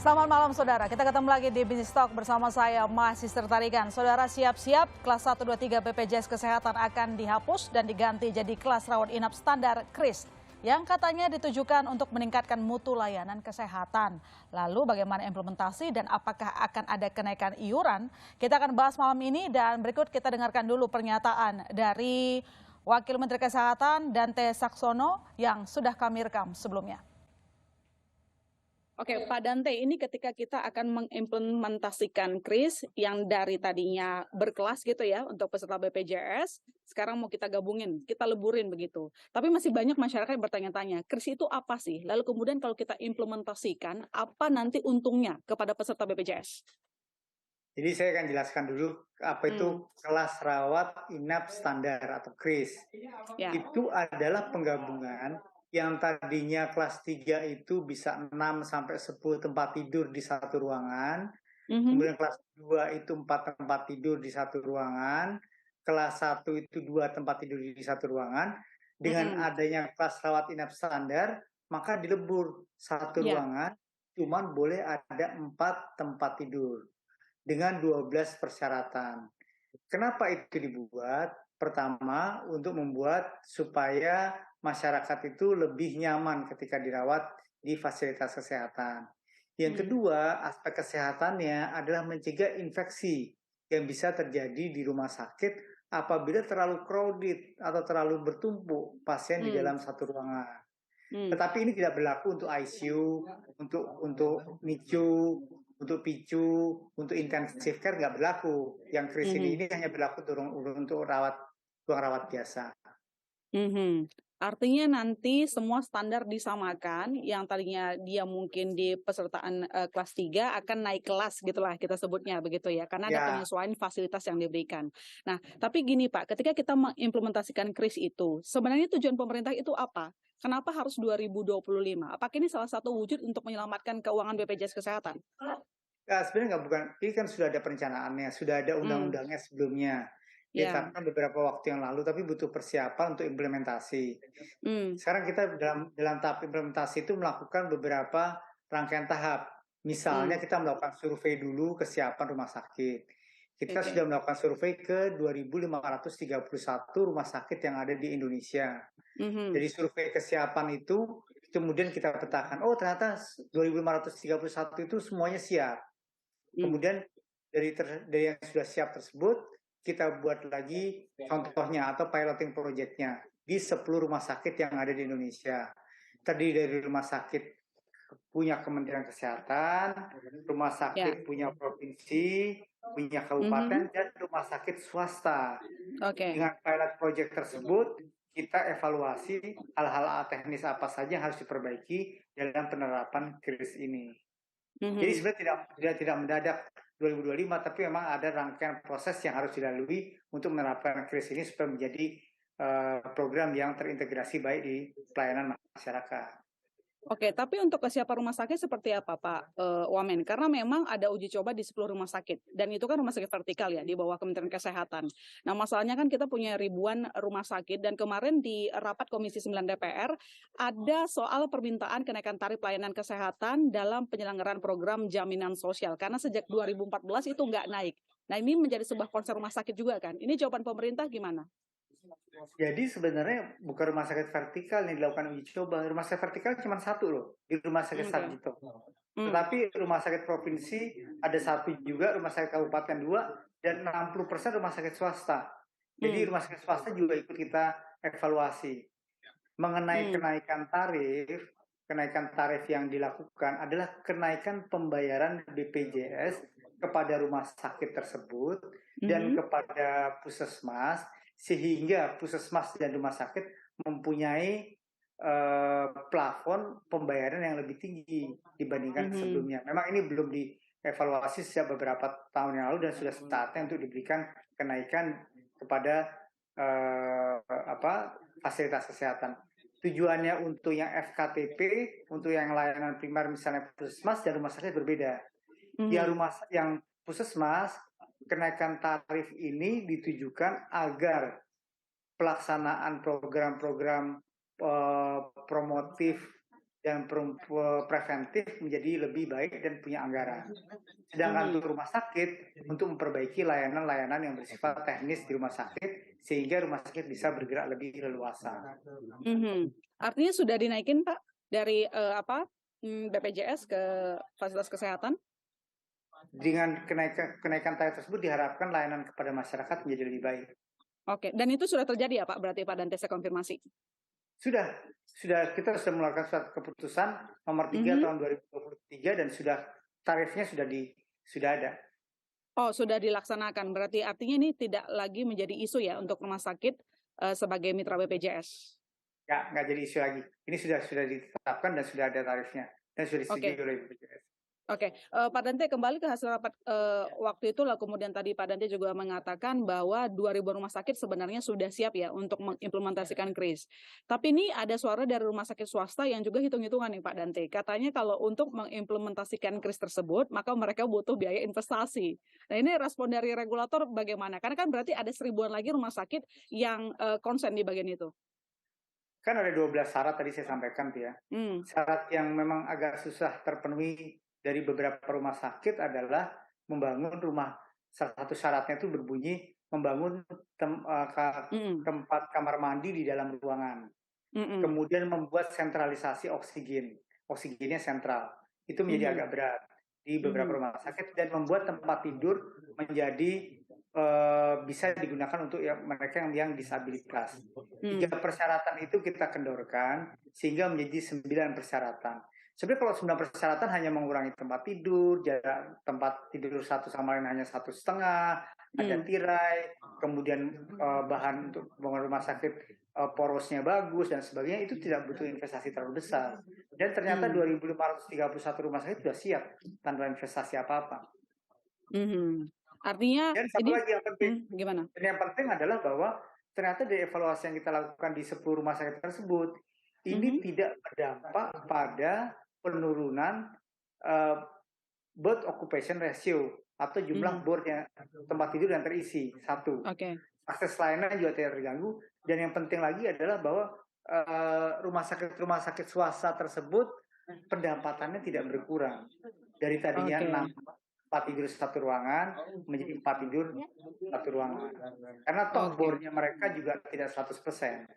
Selamat malam saudara, kita ketemu lagi di Business Talk bersama saya Mahasiswa Tarigan. Saudara siap-siap, kelas 1, 2, 3 BPJS Kesehatan akan dihapus dan diganti jadi kelas rawat inap standar KRIS yang katanya ditujukan untuk meningkatkan mutu layanan kesehatan. Lalu bagaimana implementasi dan apakah akan ada kenaikan iuran? Kita akan bahas malam ini dan berikut kita dengarkan dulu pernyataan dari Wakil Menteri Kesehatan Dante Saxono yang sudah kami rekam sebelumnya. Oke, Pak Dante, ini ketika kita akan mengimplementasikan KRIS yang dari tadinya berkelas gitu ya untuk peserta BPJS, sekarang mau kita gabungin, kita leburin begitu. Tapi masih banyak masyarakat yang bertanya-tanya, KRIS itu apa sih? Lalu kemudian kalau kita implementasikan, apa nanti untungnya kepada peserta BPJS? Jadi saya akan jelaskan dulu apa itu kelas rawat inap standar atau KRIS. Ya. Itu adalah penggabungan yang tadinya kelas 3 itu bisa 6 sampai 10 tempat tidur di satu ruangan. Kemudian kelas 2 itu 4 tempat tidur di satu ruangan. Kelas 1 itu 2 tempat tidur di satu ruangan. Dengan adanya kelas rawat inap standar, maka dilebur satu ruangan, cuman boleh ada 4 tempat tidur dengan 12 persyaratan. Kenapa itu dibuat? Pertama, untuk membuat supaya masyarakat itu lebih nyaman ketika dirawat di fasilitas kesehatan. Yang kedua, aspek kesehatannya adalah mencegah infeksi yang bisa terjadi di rumah sakit apabila terlalu crowded atau terlalu bertumpuk pasien di dalam satu ruangan. Tetapi ini tidak berlaku untuk ICU, untuk NICU, untuk PICU, untuk intensive care nggak berlaku. Yang KRIS ini hanya berlaku untuk ruang rawat biasa. Artinya nanti semua standar disamakan, yang tadinya dia mungkin di pesertaan kelas 3 akan naik kelas gitulah kita sebutnya begitu ya, karena ada penyesuaian fasilitas yang diberikan. Nah, tapi gini Pak, ketika kita mengimplementasikan KRIS itu, sebenarnya tujuan pemerintah itu apa? Kenapa harus 2025? Apakah ini salah satu wujud untuk menyelamatkan keuangan BPJS Kesehatan? Sebenarnya bukan, ini kan sudah ada perencanaannya, sudah ada undang-undangnya sebelumnya. Ditetapkan beberapa waktu yang lalu, tapi butuh persiapan untuk implementasi. Sekarang kita dalam tahap implementasi itu melakukan beberapa rangkaian tahap. Misalnya kita melakukan survei dulu kesiapan rumah sakit. Kita sudah melakukan survei ke 2.531 rumah sakit yang ada di Indonesia. Jadi survei kesiapan itu kemudian kita petakan, oh ternyata 2.531 itu semuanya siap. Kemudian dari yang sudah siap tersebut, kita buat lagi contohnya atau piloting project-nya di 10 rumah sakit yang ada di Indonesia. Terdiri dari rumah sakit punya Kementerian Kesehatan, rumah sakit punya provinsi, punya kabupaten, dan rumah sakit swasta. Dengan pilot project tersebut, kita evaluasi hal-hal teknis apa saja yang harus diperbaiki dalam penerapan KRIS ini. Jadi sebenarnya tidak mendadak 2025, tapi memang ada rangkaian proses yang harus dilalui untuk menerapkan KRIS ini supaya menjadi program yang terintegrasi baik di pelayanan masyarakat. Oke, tapi untuk kesiapan rumah sakit seperti apa Pak Wamen? Karena memang ada uji coba di 10 rumah sakit, dan itu kan rumah sakit vertikal ya, di bawah Kementerian Kesehatan. Nah masalahnya kan kita punya ribuan rumah sakit, dan kemarin di rapat Komisi 9 DPR, ada soal permintaan kenaikan tarif pelayanan kesehatan dalam penyelenggaraan program jaminan sosial, karena sejak 2014 itu nggak naik. Nah ini menjadi sebuah concern rumah sakit juga kan? Ini jawaban pemerintah gimana? Jadi sebenarnya bukan rumah sakit vertikal yang dilakukan uji coba. Rumah sakit vertikal cuma satu loh, di rumah sakit Sarjito. Tetapi rumah sakit provinsi ada satu juga, rumah sakit kabupaten 2, dan 60% rumah sakit swasta. Jadi rumah sakit swasta juga ikut kita evaluasi. Mengenai kenaikan tarif yang dilakukan adalah kenaikan pembayaran BPJS kepada rumah sakit tersebut dan kepada puskesmas, sehingga puskesmas dan rumah sakit mempunyai plafon pembayaran yang lebih tinggi dibandingkan sebelumnya. Memang ini belum dievaluasi sejak beberapa tahun yang lalu dan sudah saatnya untuk diberikan kenaikan kepada fasilitas kesehatan. Tujuannya untuk yang FKTP, untuk yang layanan primer misalnya puskesmas dan rumah sakit berbeda. Yang puskesmas, kenaikan tarif ini ditujukan agar pelaksanaan program-program promotif dan preventif menjadi lebih baik dan punya anggaran. Sedangkan untuk rumah sakit, untuk memperbaiki layanan-layanan yang bersifat teknis di rumah sakit, sehingga rumah sakit bisa bergerak lebih leluasa. Artinya sudah dinaikin Pak dari BPJS ke fasilitas kesehatan? Dengan kenaikan tarif tersebut diharapkan layanan kepada masyarakat menjadi lebih baik. Oke, dan itu sudah terjadi ya Pak? Berarti Pak Dante saya konfirmasi. Sudah kita sudah mengeluarkan surat keputusan nomor 3 tahun 2023 dan tarifnya sudah ada. Oh, sudah dilaksanakan. Berarti artinya ini tidak lagi menjadi isu ya untuk rumah sakit sebagai mitra BPJS. Ya, nggak jadi isu lagi. Ini sudah ditetapkan dan sudah ada tarifnya dan sudah disetujui oleh BPJS. Oke, Pak Dante kembali ke hasil rapat waktu itu, lah kemudian tadi Pak Dante juga mengatakan bahwa 2.000 rumah sakit sebenarnya sudah siap ya untuk mengimplementasikan KRIS. Tapi ini ada suara dari rumah sakit swasta yang juga hitung-hitungan nih Pak Dante. Katanya kalau untuk mengimplementasikan KRIS tersebut, maka mereka butuh biaya investasi. Nah ini respon dari regulator bagaimana? Karena kan berarti ada 1.000-an lagi rumah sakit yang konsen di bagian itu. Kan ada 12 syarat tadi saya sampaikan tuh ya. Syarat yang memang agak susah terpenuhi dari beberapa rumah sakit adalah membangun rumah. Salah satu syaratnya itu berbunyi membangun tempat kamar mandi di dalam ruangan. Kemudian membuat sentralisasi oksigen. Oksigennya sentral. Itu menjadi agak berat di beberapa rumah sakit dan membuat tempat tidur menjadi bisa digunakan untuk mereka yang disabilitas. 3 persyaratan itu kita kendorkan sehingga menjadi 9 persyaratan. Sebenarnya kalau 9 persyaratan hanya mengurangi tempat tidur, jarak tempat tidur satu sama lain hanya 1,5, ada tirai, kemudian bahan untuk bangun rumah sakit porosnya bagus dan sebagainya, itu tidak butuh investasi terlalu besar. Dan ternyata 2.531 rumah sakit sudah siap tanpa investasi apa-apa. Artinya dan satu lagi yang penting, gimana? Dan yang penting adalah bahwa ternyata dari evaluasi yang kita lakukan di 10 rumah sakit tersebut, ini tidak berdampak pada penurunan bed occupation ratio atau jumlah bornya tempat tidur yang terisi. 1. Akses layanan juga tidak terganggu. Dan yang penting lagi adalah bahwa rumah sakit swasta tersebut pendapatannya tidak berkurang. Dari tadinya 6 tempat tidur 1 ruangan menjadi 4 tidur 1 ruangan. Karena toh bornya mereka juga tidak 100%.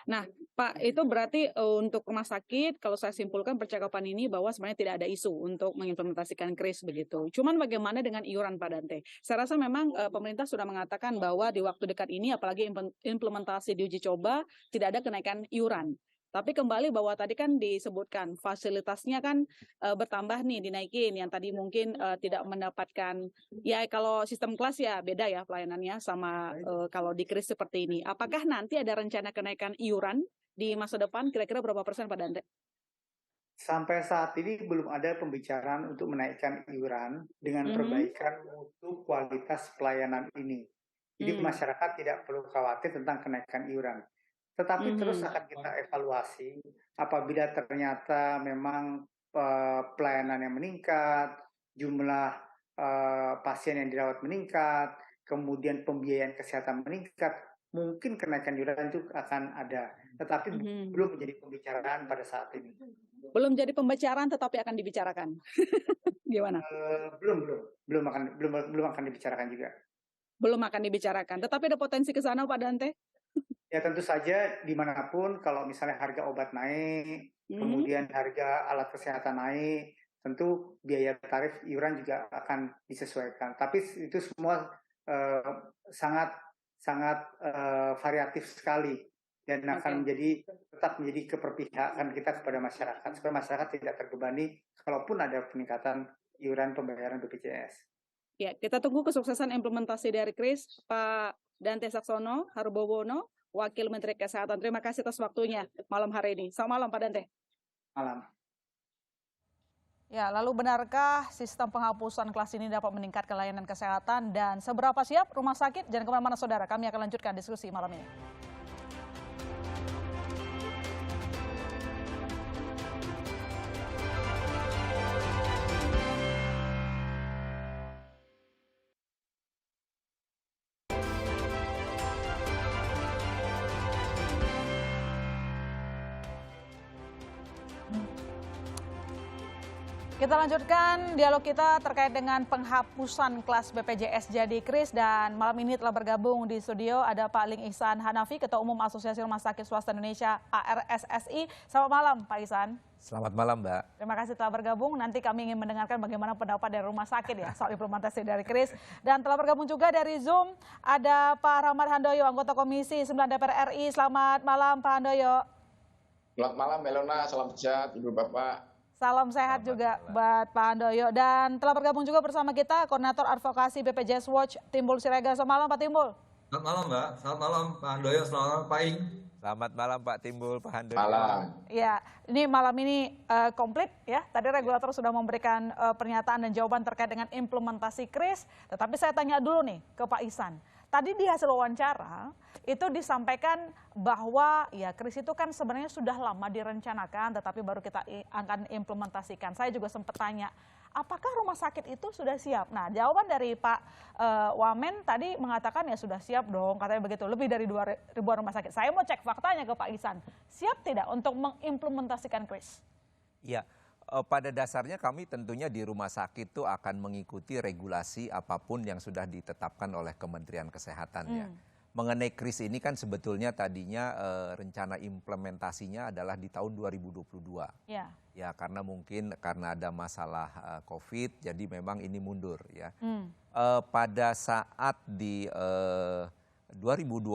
Nah Pak, itu berarti untuk rumah sakit, kalau saya simpulkan percakapan ini bahwa sebenarnya tidak ada isu untuk mengimplementasikan KRIS begitu. Cuman bagaimana dengan iuran Pak Dante? Saya rasa memang pemerintah sudah mengatakan bahwa di waktu dekat ini, apalagi implementasi di uji coba, tidak ada kenaikan iuran. Tapi kembali bahwa tadi kan disebutkan fasilitasnya kan bertambah nih, dinaikin. Yang tadi mungkin tidak mendapatkan, ya kalau sistem kelas ya beda ya pelayanannya sama kalau di KRIS seperti ini. Apakah nanti ada rencana kenaikan iuran di masa depan, kira-kira berapa persen Pak Dante? Sampai saat ini belum ada pembicaraan untuk menaikkan iuran dengan perbaikan mutu kualitas pelayanan ini. Jadi masyarakat tidak perlu khawatir tentang kenaikan iuran. Tetapi terus akan kita evaluasi apabila ternyata memang pelayanan yang meningkat, jumlah pasien yang dirawat meningkat, kemudian pembiayaan kesehatan meningkat, mungkin kenaikan iuran itu akan ada. Tetapi belum menjadi pembicaraan pada saat ini. Belum jadi pembicaraan tetapi akan dibicarakan. Gimana? Belum akan dibicarakan juga. Belum akan dibicarakan. Tetapi ada potensi ke sana Pak Dante? Ya tentu saja dimanapun kalau misalnya harga obat naik, kemudian harga alat kesehatan naik, tentu biaya tarif iuran juga akan disesuaikan. Tapi itu semua sangat variatif sekali dan akan tetap menjadi keperpihakan kita kepada masyarakat supaya masyarakat tidak terbebani kalaupun ada peningkatan iuran pembayaran BPJS. Ya, kita tunggu kesuksesan implementasi dari KRIS, Pak Dante Saxono Harbowono, Wakil Menteri Kesehatan. Terima kasih atas waktunya malam hari ini. Selamat malam Pak Dante. Malam. Ya, lalu benarkah sistem penghapusan kelas ini dapat meningkatkan layanan kesehatan dan seberapa siap rumah sakit? Jangan kemana-mana saudara, kami akan lanjutkan diskusi malam ini. Kita lanjutkan dialog kita terkait dengan penghapusan kelas BPJS jadi KRIS, dan malam ini telah bergabung di studio ada Pak Ling Ihsan Hanafi, Ketua Umum Asosiasi Rumah Sakit Swasta Indonesia ARSSI. Selamat malam Pak Ihsan. Selamat malam Mbak. Terima kasih telah bergabung. Nanti kami ingin mendengarkan bagaimana pendapat dari rumah sakit ya soal implementasi dari KRIS. Dan telah bergabung juga dari Zoom ada Pak Rahmat Handoyo, anggota Komisi 9 DPR RI. Selamat malam Pak Handoyo. Selamat malam Melona, salam sehat Ibu Bapak. Salam sehat juga buat Pak Handoyo. Dan telah bergabung juga bersama kita Koordinator Advokasi BPJS Watch, Timbul Siregar. Selamat malam Pak Timbul. Selamat malam Mbak, selamat malam Pak Handoyo, selamat malam Pak Ing. Selamat malam Pak Timbul, Pak Handoyo. Malam. Ya, ini malam ini komplit ya. Tadi regulator sudah memberikan pernyataan dan jawaban terkait dengan implementasi KRIS. Tetapi saya tanya dulu nih ke Pak Ihsan. Tadi di hasil wawancara itu disampaikan bahwa ya KRIS itu kan sebenarnya sudah lama direncanakan, tetapi baru kita akan implementasikan. Saya juga sempat tanya, apakah rumah sakit itu sudah siap? Nah, jawaban dari Pak Wamen tadi mengatakan ya sudah siap dong, katanya begitu. Lebih dari 2.000 rumah sakit. Saya mau cek faktanya ke Pak Ihsan. Siap tidak untuk mengimplementasikan KRIS? Iya. Pada dasarnya kami tentunya di rumah sakit itu akan mengikuti regulasi apapun yang sudah ditetapkan oleh Kementerian Kesehatan ya. Mengenai KRIS ini kan sebetulnya tadinya rencana implementasinya adalah di tahun 2022. Ya. Ya karena mungkin karena ada masalah COVID jadi memang ini mundur ya. Pada saat di 2022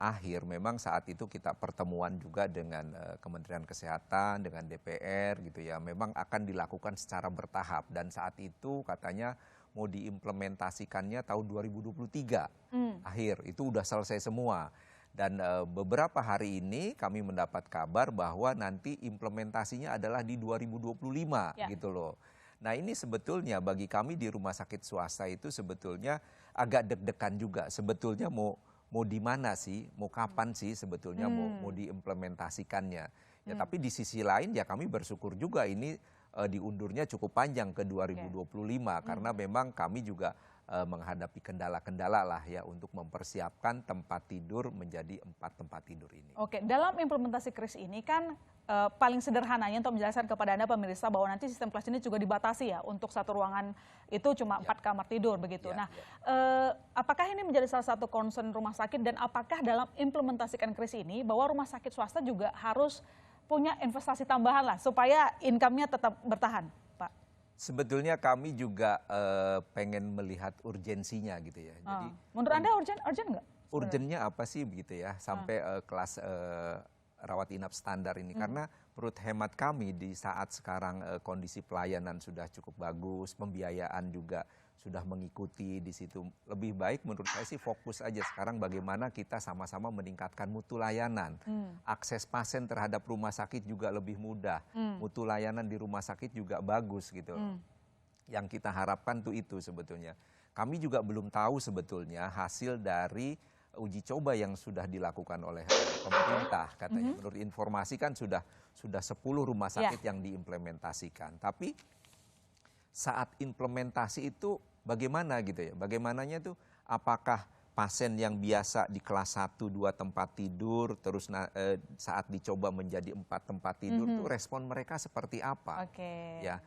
akhir memang saat itu kita pertemuan juga dengan Kementerian Kesehatan, dengan DPR gitu ya. Memang akan dilakukan secara bertahap dan saat itu katanya mau diimplementasikannya tahun 2023 akhir. Itu udah selesai semua. Dan beberapa hari ini kami mendapat kabar bahwa nanti implementasinya adalah di 2025 gitu loh. Nah ini sebetulnya bagi kami di rumah sakit swasta itu sebetulnya agak deg-degan juga. Sebetulnya mau di mana sih, mau kapan sih sebetulnya mau diimplementasikannya. Ya tapi di sisi lain ya kami bersyukur juga ini diundurnya cukup panjang ke 2025 karena memang kami juga menghadapi kendala-kendala lah ya untuk mempersiapkan tempat tidur menjadi 4 tempat tidur ini. Oke, dalam implementasi KRIS ini kan paling sederhananya untuk menjelaskan kepada Anda pemirsa bahwa nanti sistem kelas ini juga dibatasi ya untuk satu ruangan itu cuma 4 kamar tidur begitu. Nah, apakah ini menjadi salah satu concern rumah sakit dan apakah dalam implementasikan KRIS ini bahwa rumah sakit swasta juga harus punya investasi tambahan lah supaya income-nya tetap bertahan, Pak? Sebetulnya kami juga pengen melihat urgensinya gitu ya. Jadi menurut Anda urgent nggak? Urgennya apa sih begitu ya sampai kelas rawat inap standar ini karena menurut hemat kami di saat sekarang kondisi pelayanan sudah cukup bagus, pembiayaan juga sudah mengikuti di situ. Lebih baik menurut saya sih fokus aja sekarang bagaimana kita sama-sama meningkatkan mutu layanan. Akses pasien terhadap rumah sakit juga lebih mudah. Mutu layanan di rumah sakit juga bagus gitu. Yang kita harapkan tuh itu sebetulnya. Kami juga belum tahu sebetulnya hasil dari uji coba yang sudah dilakukan oleh pemerintah katanya. Menurut informasi kan sudah 10 rumah sakit yang diimplementasikan. Tapi saat implementasi itu bagaimana gitu ya? Bagaimananya tuh apakah pasien yang biasa di kelas 1, 2 tempat tidur terus saat dicoba menjadi 4 tempat tidur tuh respon mereka seperti apa? Ya.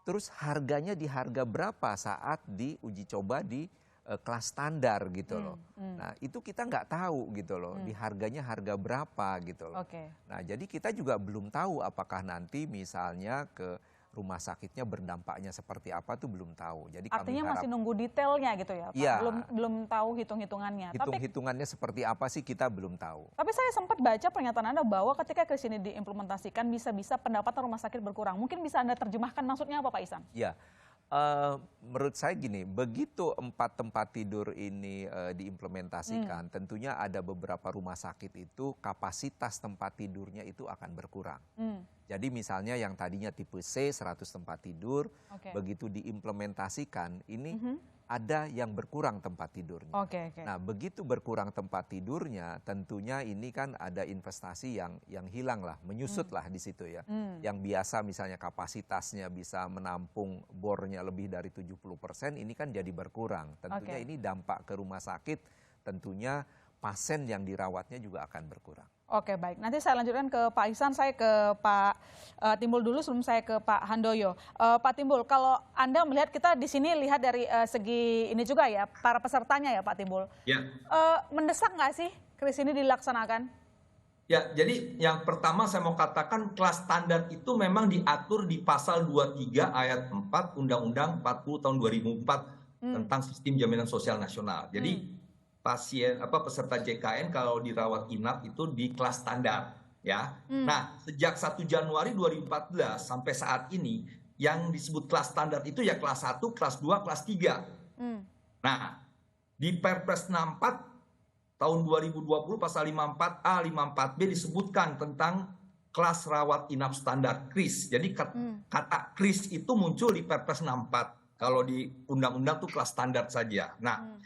Terus harganya di harga berapa saat diuji coba di kelas standar gitu loh. Nah itu kita nggak tahu gitu loh, di harganya harga berapa gitu loh. Nah jadi kita juga belum tahu apakah nanti misalnya ke rumah sakitnya berdampaknya seperti apa tuh belum tahu. Jadi artinya masih nunggu detailnya gitu ya Pak? Ya, belum tahu hitung-hitungannya. Hitung-hitungannya seperti apa sih kita belum tahu. Tapi saya sempat baca pernyataan Anda bahwa ketika KRIS ini diimplementasikan bisa-bisa pendapatan rumah sakit berkurang. Mungkin bisa Anda terjemahkan maksudnya apa Pak Ihsan? Ya. Menurut saya gini, begitu 4 tempat tidur ini diimplementasikan, tentunya ada beberapa rumah sakit itu kapasitas tempat tidurnya itu akan berkurang. Jadi misalnya yang tadinya tipe C 100 tempat tidur, begitu diimplementasikan ini ada yang berkurang tempat tidurnya. Nah begitu berkurang tempat tidurnya tentunya ini kan ada investasi yang hilang lah, menyusut lah di situ ya. Yang biasa misalnya kapasitasnya bisa menampung bornya lebih dari 70%, ini kan jadi berkurang. Tentunya ini dampak ke rumah sakit, tentunya pasien yang dirawatnya juga akan berkurang. Oke, baik. Nanti saya lanjutkan ke Pak Ihsan, saya ke Pak Timbul dulu sebelum saya ke Pak Handoyo. Pak Timbul, kalau Anda melihat, kita di sini lihat dari segi ini juga ya, para pesertanya ya Pak Timbul. Ya. Mendesak nggak sih kris ini dilaksanakan? Ya, jadi yang pertama saya mau katakan kelas standar itu memang diatur di pasal 23 ayat 4 Undang-Undang 40 tahun 2004 tentang Sistem Jaminan Sosial Nasional. Jadi peserta JKN kalau dirawat inap itu di kelas standar ya. Nah, sejak 1 Januari 2014 sampai saat ini yang disebut kelas standar itu ya kelas 1, kelas 2, kelas 3. Nah, di Perpres 64 tahun 2020 pasal 54A, 54B disebutkan tentang kelas rawat inap standar KRIS. Jadi kata KRIS itu muncul di Perpres 64. Kalau di undang-undang itu kelas standar saja. Nah,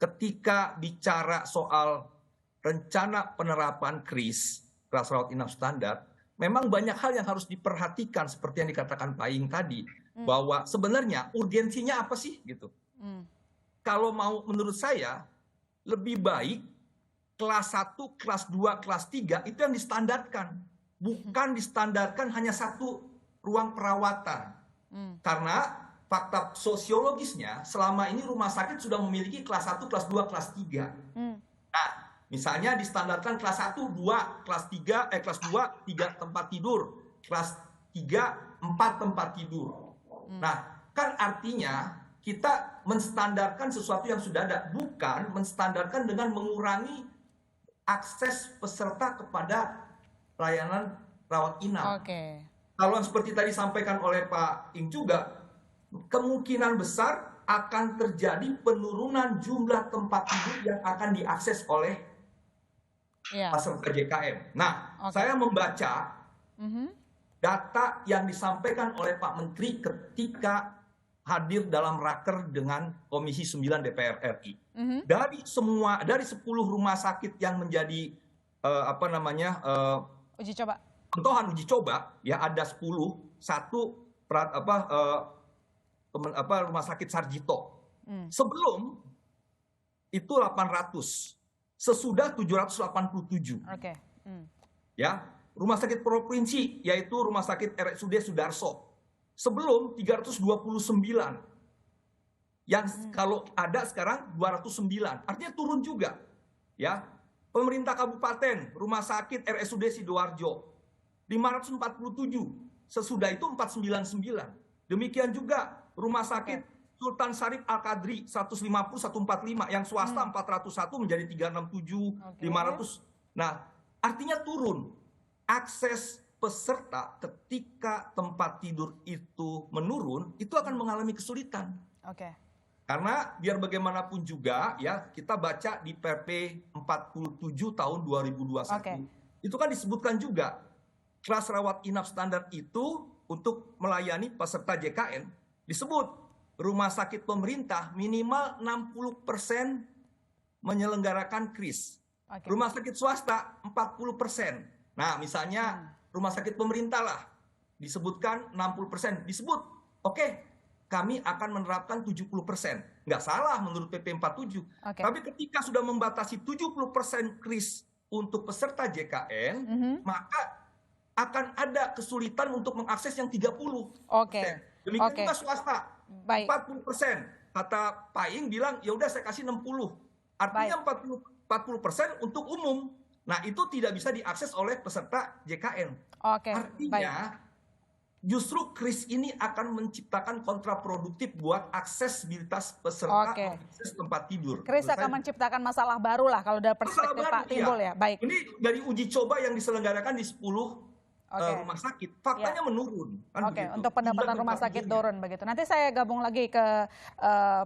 ketika bicara soal rencana penerapan KRIS, kelas rawat inap standar, memang banyak hal yang harus diperhatikan seperti yang dikatakan Pak Ing tadi, bahwa sebenarnya urgensinya apa sih gitu. Kalau mau menurut saya lebih baik kelas 1, kelas 2, kelas 3 itu yang distandarkan, bukan distandarkan hanya satu ruang perawatan. Karena fakta sosiologisnya selama ini rumah sakit sudah memiliki kelas 1, kelas 2, kelas 3. Nah, misalnya distandarkan kelas 1, 2, kelas 3, kelas 2, 3 tempat tidur, kelas 3, 4 tempat tidur. Nah, kan artinya kita menstandarkan sesuatu yang sudah ada, bukan menstandarkan dengan mengurangi akses peserta kepada layanan rawat inap. Kalau seperti tadi disampaikan oleh Pak Ing juga, kemungkinan besar akan terjadi penurunan jumlah tempat tidur yang akan diakses oleh peserta JKN. Nah, saya membaca data yang disampaikan oleh Pak Menteri ketika hadir dalam raker dengan Komisi 9 DPR RI. Dari 10 rumah sakit yang menjadi uji coba ya ada 10, rumah sakit Sarjito. Sebelum itu 800, sesudah 787. Ya, rumah sakit provinsi yaitu rumah sakit RSUD Sudarso. Sebelum 329. Yang kalau ada sekarang 209. Artinya turun juga. Ya. Pemerintah kabupaten, rumah sakit RSUD Sidoarjo 547. Sesudah itu 499. Demikian juga rumah sakit Sultan Syarif Al-Qadri 150 145, yang swasta 401 menjadi 367, 500. Nah, artinya turun. Akses peserta ketika tempat tidur itu menurun, itu akan mengalami kesulitan. Karena biar bagaimanapun juga ya, kita baca di PP 47 tahun 2021. Itu kan disebutkan juga kelas rawat inap standar itu untuk melayani peserta JKN disebut rumah sakit pemerintah minimal 60% menyelenggarakan KRIS. Rumah sakit swasta 40%. Nah, misalnya rumah sakit pemerintah lah disebutkan 60%, disebut kami akan menerapkan 70%. Nggak salah menurut PP 47. Tapi ketika sudah membatasi 70% KRIS untuk peserta JKN, maka akan ada kesulitan untuk mengakses yang 30%. Demikian juga swasta. 40%. Kata Pak Ing bilang, ya udah saya kasih 60. Artinya 40% untuk umum. Nah, itu tidak bisa diakses oleh peserta JKN. Artinya justru KRIS ini akan menciptakan kontraproduktif buat aksesibilitas peserta akses tempat tidur. KRIS akan menciptakan masalah baru lah kalau dari perspektif Pak Timbul ya. Baik. Ini dari uji coba yang diselenggarakan di 10 rumah sakit, faktanya menurun. Untuk pendapatan rumah sakit turun begitu. Nanti saya gabung lagi ke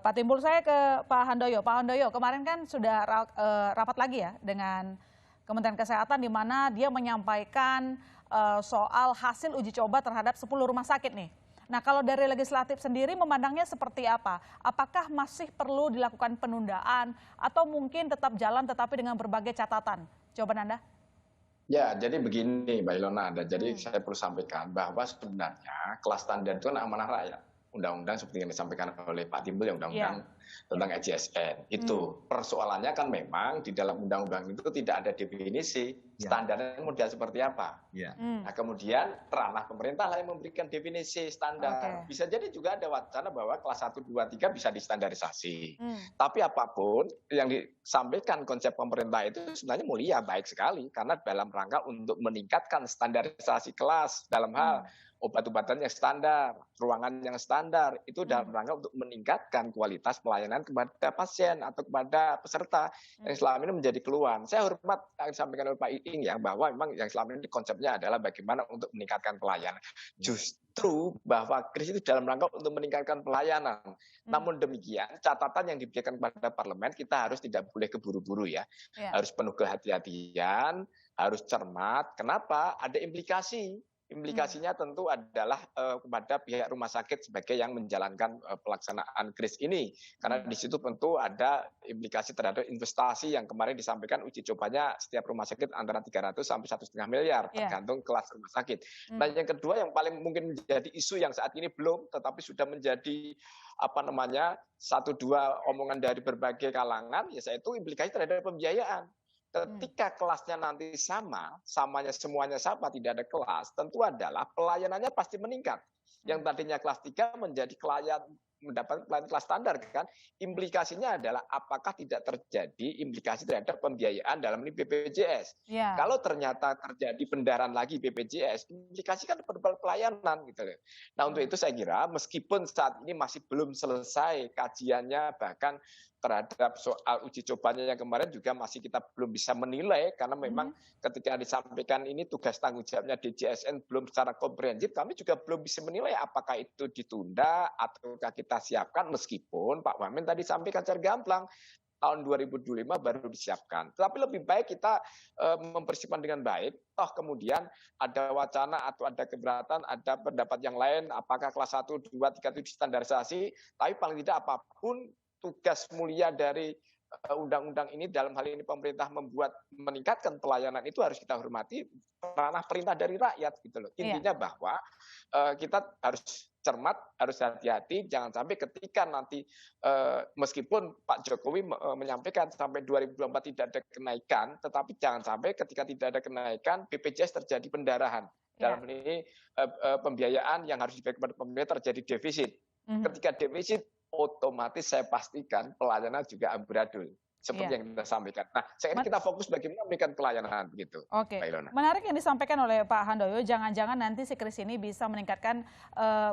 Pak Timbul, saya ke Pak Handoyo. Pak Handoyo, kemarin kan sudah rapat lagi ya dengan Kementerian Kesehatan di mana dia menyampaikan soal hasil uji coba terhadap 10 rumah sakit nih. Nah, kalau dari legislatif sendiri memandangnya seperti apa? Apakah masih perlu dilakukan penundaan atau mungkin tetap jalan tetapi dengan berbagai catatan? Jawaban Anda? Ya, jadi begini Mbak Ilona, jadi saya perlu sampaikan bahwa sebenarnya kelas standar itu kan amanah rakyat. undang-undang seperti yang disampaikan oleh Pak Timbul, yang undang-undang tentang EJSN. Itu persoalannya kan memang di dalam undang-undang itu tidak ada definisi standarnya model seperti apa. Nah, kemudian ranah pemerintah lah yang memberikan definisi standar. Bisa jadi juga ada wacana bahwa kelas 1, 2, 3 bisa distandarisasi. Tapi apapun yang disampaikan konsep pemerintah itu sebenarnya mulia, baik sekali, karena dalam rangka untuk meningkatkan standarisasi kelas dalam hal obat-obatan yang standar, ruangan yang standar, itu dalam rangka untuk meningkatkan kualitas pelayanan kepada pasien atau kepada peserta yang selama ini menjadi keluhan. Saya hormat yang disampaikan oleh Pak Iing ya, bahwa memang yang selama ini konsepnya adalah bagaimana untuk meningkatkan pelayanan. Justru bahwa KRIS itu dalam rangka untuk meningkatkan pelayanan. Namun demikian, catatan yang diberikan kepada parlemen, kita harus tidak boleh keburu-buru ya. Harus penuh kehati-hatian, harus cermat. Kenapa? Ada implikasi. Implikasinya tentu adalah kepada pihak rumah sakit sebagai yang menjalankan pelaksanaan KRIS ini. Karena di situ tentu ada implikasi terhadap investasi yang kemarin disampaikan uji cobanya setiap rumah sakit antara 300 sampai 1,5 miliar, tergantung kelas rumah sakit. Nah, yang kedua yang paling mungkin menjadi isu yang saat ini belum, tetapi sudah menjadi satu dua omongan dari berbagai kalangan, yaitu implikasi terhadap pembiayaan. Ketika kelasnya nanti samanya semuanya sama, tidak ada kelas, tentu adalah pelayanannya pasti meningkat. Yang tadinya kelas 3 menjadi mendapat pelayanan kelas standar kan, implikasinya adalah apakah tidak terjadi implikasi terhadap pembiayaan dalam ini BPJS. Kalau ternyata terjadi pendarahan lagi BPJS, implikasi kan pada pelayanan gitu. Nah, untuk itu saya kira meskipun saat ini masih belum selesai kajiannya, bahkan terhadap soal uji cobanya yang kemarin juga masih kita belum bisa menilai, karena memang ketika disampaikan ini tugas tanggung jawabnya DJSN belum secara komprehensif, kami juga belum bisa menilai apakah itu ditunda ataukah kita siapkan, meskipun Pak Wamen tadi sampaikan secara gamblang tahun 2025 baru disiapkan. Tetapi lebih baik kita mempersiapkan dengan baik, toh kemudian ada wacana atau ada keberatan, ada pendapat yang lain, apakah kelas 1, 2, 3 itu distandarisasi, tapi paling tidak apapun tugas mulia dari undang-undang ini, dalam hal ini pemerintah meningkatkan pelayanan, itu harus kita hormati, ranah perintah dari rakyat gitu loh. Intinya bahwa kita harus cermat, harus hati-hati, jangan sampai ketika nanti meskipun Pak Jokowi menyampaikan sampai 2024 tidak ada kenaikan, tetapi jangan sampai ketika tidak ada kenaikan BPJS terjadi pendarahan. Dalam ini pembiayaan yang harus diberikan kepada pemerintah terjadi defisit. Ketika defisit, otomatis saya pastikan pelayanan juga amburadul. Seperti yang kita sampaikan. Nah, saya ini kita fokus bagaimana memberikan pelayanan begitu. Oke. Menarik yang disampaikan oleh Pak Handoyo, jangan-jangan nanti si KRIS ini bisa meningkatkan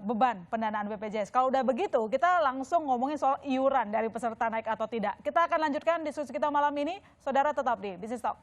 beban pendanaan BPJS. Kalau udah begitu, kita langsung ngomongin soal iuran dari peserta naik atau tidak. Kita akan lanjutkan diskusi kita malam ini. Saudara tetap di Business Talk.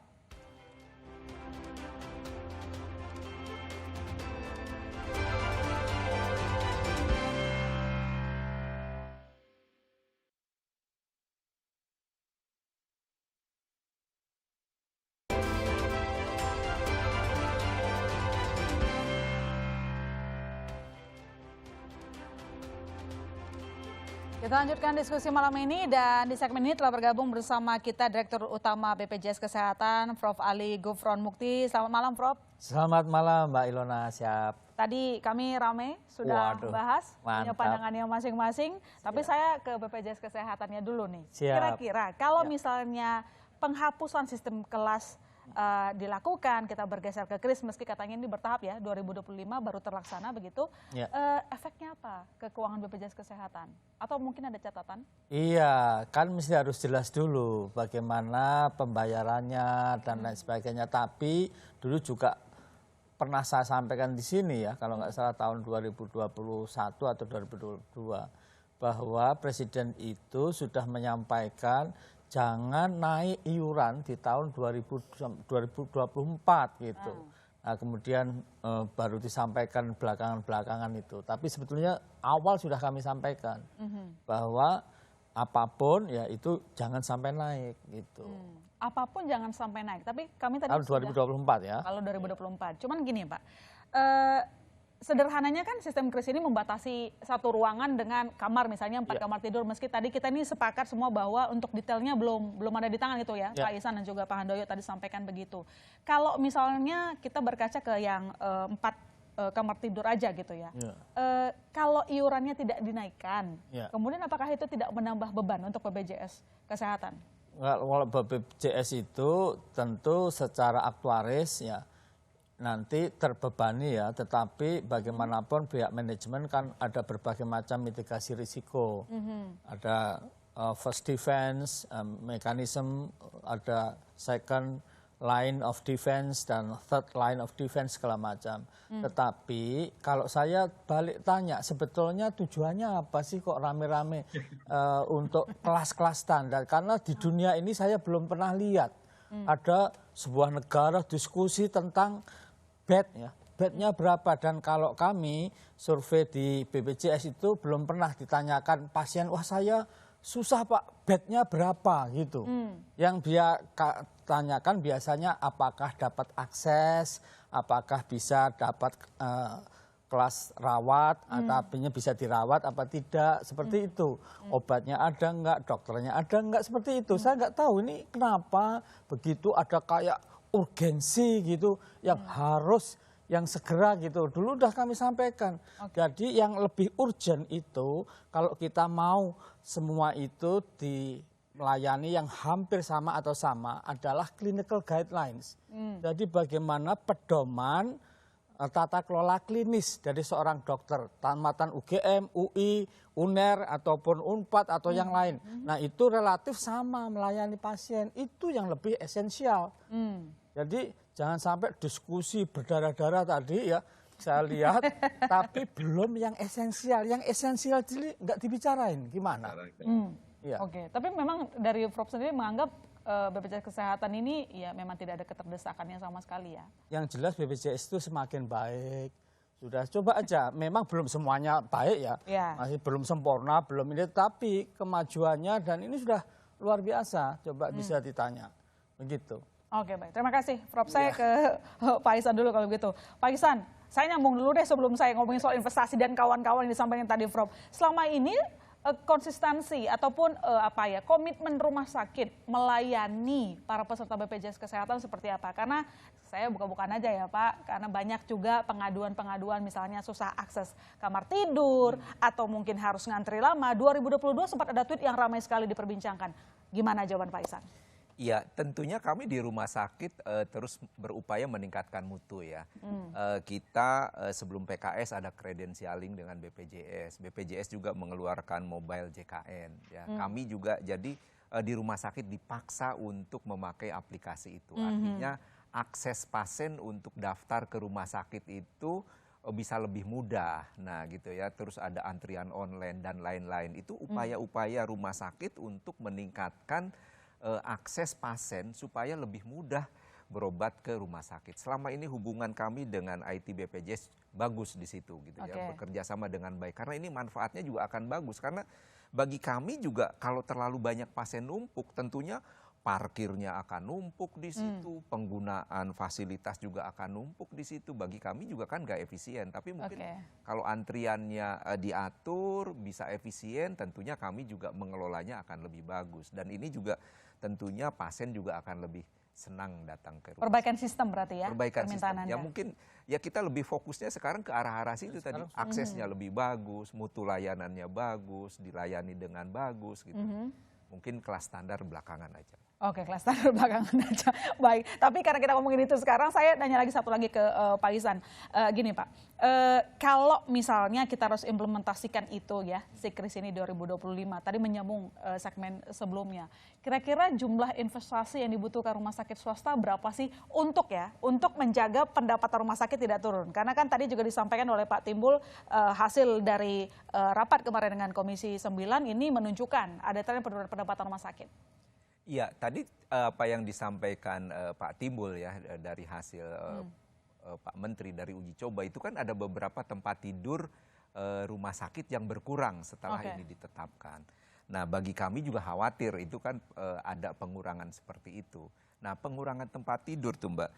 Kita lanjutkan diskusi malam ini, dan di segmen ini telah bergabung bersama kita Direktur Utama BPJS Kesehatan, Prof. Ali Gufron Mukti. Selamat malam, Prof. Selamat malam, Mbak Ilona. Siap. Tadi kami ramai sudah bahas, punya pandangannya masing-masing. Tapi saya ke BPJS Kesehatannya dulu nih. Kira-kira kalau misalnya penghapusan sistem kelas dilakukan, kita bergeser ke KRIS, meski katanya ini bertahap ya, 2025 baru terlaksana begitu, efeknya apa ke keuangan BPJS Kesehatan? Atau mungkin ada catatan? Iya, kan mesti harus jelas dulu bagaimana pembayarannya dan lain sebagainya. Tapi dulu juga pernah saya sampaikan di sini ya, kalau nggak salah tahun 2021 atau 2022, bahwa Presiden itu sudah menyampaikan jangan naik iuran di tahun 2024 gitu. Nah, kemudian baru disampaikan belakangan-belakangan itu. Tapi sebetulnya awal sudah kami sampaikan bahwa apapun ya itu jangan sampai naik gitu. Apapun jangan sampai naik. Tapi kami tadi tahun 2024 ya. Kalau 2024. Cuman gini Pak, sederhananya kan sistem KRIS ini membatasi satu ruangan dengan kamar, misalnya 4 kamar tidur. Meski tadi kita ini sepakat semua bahwa untuk detailnya belum ada di tangan itu ya, Pak Ihsan dan juga Pak Handoyo tadi sampaikan begitu. Kalau misalnya kita berkaca ke yang 4 kamar tidur aja gitu ya. Kalau iurannya tidak dinaikkan, kemudian apakah itu tidak menambah beban untuk BPJS Kesehatan? Kalau BPJS itu tentu secara aktuaris ya nanti terbebani ya, tetapi bagaimanapun pihak manajemen kan ada berbagai macam mitigasi risiko. Ada first defense, mekanisme, ada second line of defense dan third line of defense segala macam. Tetapi kalau saya balik tanya sebetulnya tujuannya apa sih kok rame-rame untuk kelas-kelas standar? Karena di dunia ini saya belum pernah lihat ada sebuah negara diskusi tentang bed ya. Bednya berapa, dan kalau kami survei di BPJS itu belum pernah ditanyakan pasien, wah saya susah Pak, bednya berapa gitu. Yang dia tanyakan biasanya apakah dapat akses, apakah bisa dapat kelas rawat, atau bisa dirawat apa tidak, seperti itu. Obatnya ada enggak, dokternya ada enggak, seperti itu. Saya enggak tahu ini kenapa begitu ada kayak urgensi gitu yang harus yang segera gitu. Dulu udah kami sampaikan. Jadi yang lebih urgent itu kalau kita mau semua itu melayani yang hampir sama atau sama adalah clinical guidelines. Jadi bagaimana pedoman tata kelola klinis dari seorang dokter, tamatan UGM, UI, UNER ataupun UNPAD atau yang lain. Nah itu relatif sama melayani pasien, itu yang lebih esensial. Jadi jangan sampai diskusi berdarah-darah tadi ya, saya lihat, tapi belum yang esensial. Yang esensial jadi nggak dibicarain, gimana? Ya. Oke, tapi memang dari Prof sendiri menganggap BPJS Kesehatan ini ya memang tidak ada keterdesakannya sama sekali ya? Yang jelas BPJS itu semakin baik. Sudah coba aja, memang belum semuanya baik ya, masih belum sempurna, belum ini, tapi kemajuannya dan ini sudah luar biasa, coba bisa ditanya, begitu. Oke baik, terima kasih Prof. Saya ke Pak Ihsan dulu kalau begitu. Pak Ihsan, saya nyambung dulu deh sebelum saya ngomongin soal investasi dan kawan-kawan yang disampaikan tadi Prof. Selama ini konsistensi ataupun komitmen rumah sakit melayani para peserta BPJS Kesehatan seperti apa? Karena saya buka-bukaan aja ya Pak, karena banyak juga pengaduan-pengaduan misalnya susah akses kamar tidur atau mungkin harus ngantri lama. 2022 sempat ada tweet yang ramai sekali diperbincangkan. Gimana jawaban Pak Ihsan? Ya, tentunya kami di rumah sakit terus berupaya meningkatkan mutu ya. Kita sebelum PKS ada credentialing dengan BPJS. BPJS juga mengeluarkan mobile JKN. Ya. Kami juga jadi di rumah sakit dipaksa untuk memakai aplikasi itu. Artinya akses pasien untuk daftar ke rumah sakit itu bisa lebih mudah. Nah gitu ya, terus ada antrian online dan lain-lain. Itu upaya-upaya rumah sakit untuk meningkatkan akses pasien supaya lebih mudah berobat ke rumah sakit. Selama ini hubungan kami dengan IT BPJS bagus di situ gitu ya, bekerja sama dengan baik. Karena ini manfaatnya juga akan bagus, karena bagi kami juga kalau terlalu banyak pasien numpuk tentunya parkirnya akan numpuk di situ, penggunaan fasilitas juga akan numpuk di situ. Bagi kami juga kan nggak efisien, tapi mungkin kalau antriannya diatur bisa efisien, tentunya kami juga mengelolanya akan lebih bagus. Dan ini juga tentunya pasien juga akan lebih senang datang ke rumah. Perbaikan sistem berarti ya? Perbaikan sistem. Ya mungkin ya kita lebih fokusnya sekarang ke arah-arah situ tadi. Aksesnya lebih bagus, mutu layanannya bagus, dilayani dengan bagus gitu. Mungkin kelas standar belakangan aja. Oke, kelas standar belakangan aja. Baik, tapi karena kita ngomongin itu sekarang, saya nanya lagi satu lagi ke Pak Ihsan. Gini Pak, kalau misalnya kita harus implementasikan itu ya, si kris ini 2025, tadi menyambung segmen sebelumnya. Kira-kira jumlah investasi yang dibutuhkan rumah sakit swasta berapa sih untuk menjaga pendapatan rumah sakit tidak turun? Karena kan tadi juga disampaikan oleh Pak Timbul, hasil dari rapat kemarin dengan Komisi 9 ini menunjukkan ada tren penurunan pendapatan rumah sakit. Iya, tadi apa yang disampaikan Pak Timbul ya dari hasil Pak Menteri dari uji coba itu kan ada beberapa tempat tidur rumah sakit yang berkurang setelah ini ditetapkan. Nah bagi kami juga khawatir itu kan ada pengurangan seperti itu. Nah pengurangan tempat tidur tuh Mbak,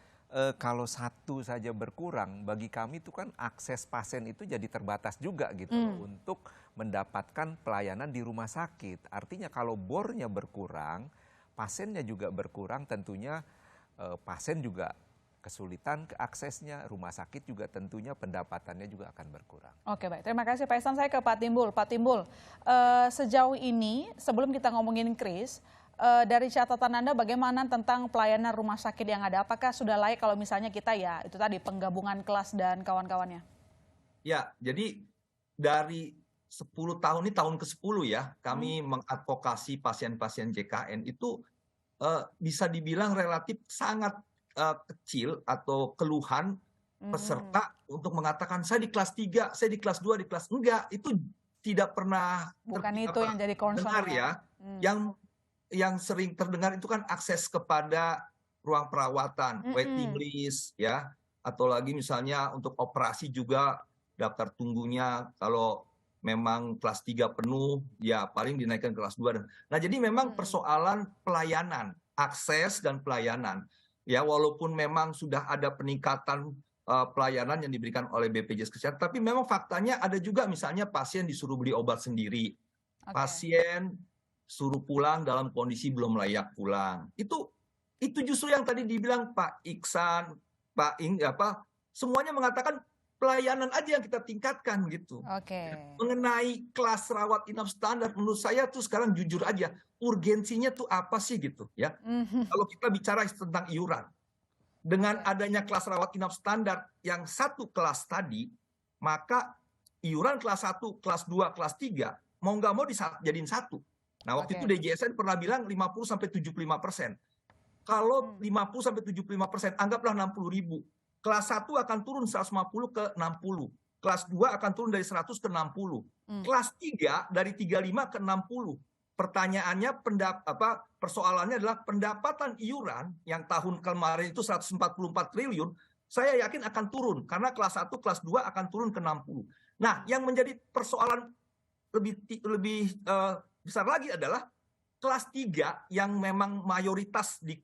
kalau satu saja berkurang bagi kami itu kan akses pasien itu jadi terbatas juga gitu untuk mendapatkan pelayanan di rumah sakit. Artinya kalau bornya berkurang, pasiennya juga berkurang, tentunya pasien juga kesulitan aksesnya, rumah sakit juga tentunya pendapatannya juga akan berkurang. Oke, baik. Terima kasih Pak Ihsan. Saya ke Pak Timbul. Pak Timbul, sejauh ini sebelum kita ngomongin Kris, dari catatan Anda bagaimana tentang pelayanan rumah sakit yang ada? Apakah sudah layak kalau misalnya kita ya itu tadi penggabungan kelas dan kawan-kawannya? Ya, jadi dari 10 tahun ini tahun ke-10 ya, kami mengadvokasi pasien-pasien JKN itu bisa dibilang relatif sangat kecil atau keluhan peserta untuk mengatakan saya di kelas 3, saya di kelas 2, di kelas enggak, itu tidak pernah bukan itu yang jadi concern ya. Yang sering terdengar itu kan akses kepada ruang perawatan, waiting list ya, atau lagi misalnya untuk operasi juga daftar tunggunya kalau memang kelas 3 penuh ya paling dinaikkan kelas 2. Nah, jadi memang persoalan pelayanan, akses dan pelayanan. Ya, walaupun memang sudah ada peningkatan pelayanan yang diberikan oleh BPJS Kesehatan, tapi memang faktanya ada juga misalnya pasien disuruh beli obat sendiri. Pasien suruh pulang dalam kondisi belum layak pulang. Itu justru yang tadi dibilang Pak Iksan, semuanya mengatakan pelayanan aja yang kita tingkatkan gitu. Mengenai kelas rawat inap standar, menurut saya tuh sekarang jujur aja, urgensinya tuh apa sih gitu ya. Kalau kita bicara tentang iuran, dengan adanya kelas rawat inap standar yang satu kelas tadi, maka iuran kelas 1, kelas 2, kelas 3, mau nggak mau dijadiin satu. Nah, waktu itu DJSN pernah bilang 50-75%. Kalau 50-75%, anggaplah 60.000. Kelas 1 akan turun 150 ke 60. Kelas 2 akan turun dari 100 ke 60. Kelas 3 dari 35 ke 60. Pertanyaannya, persoalannya adalah pendapatan iuran yang tahun kemarin itu 144 triliun, saya yakin akan turun. Karena kelas 1, kelas 2 akan turun ke 60. Nah, yang menjadi persoalan lebih besar lagi adalah kelas 3 yang memang mayoritas di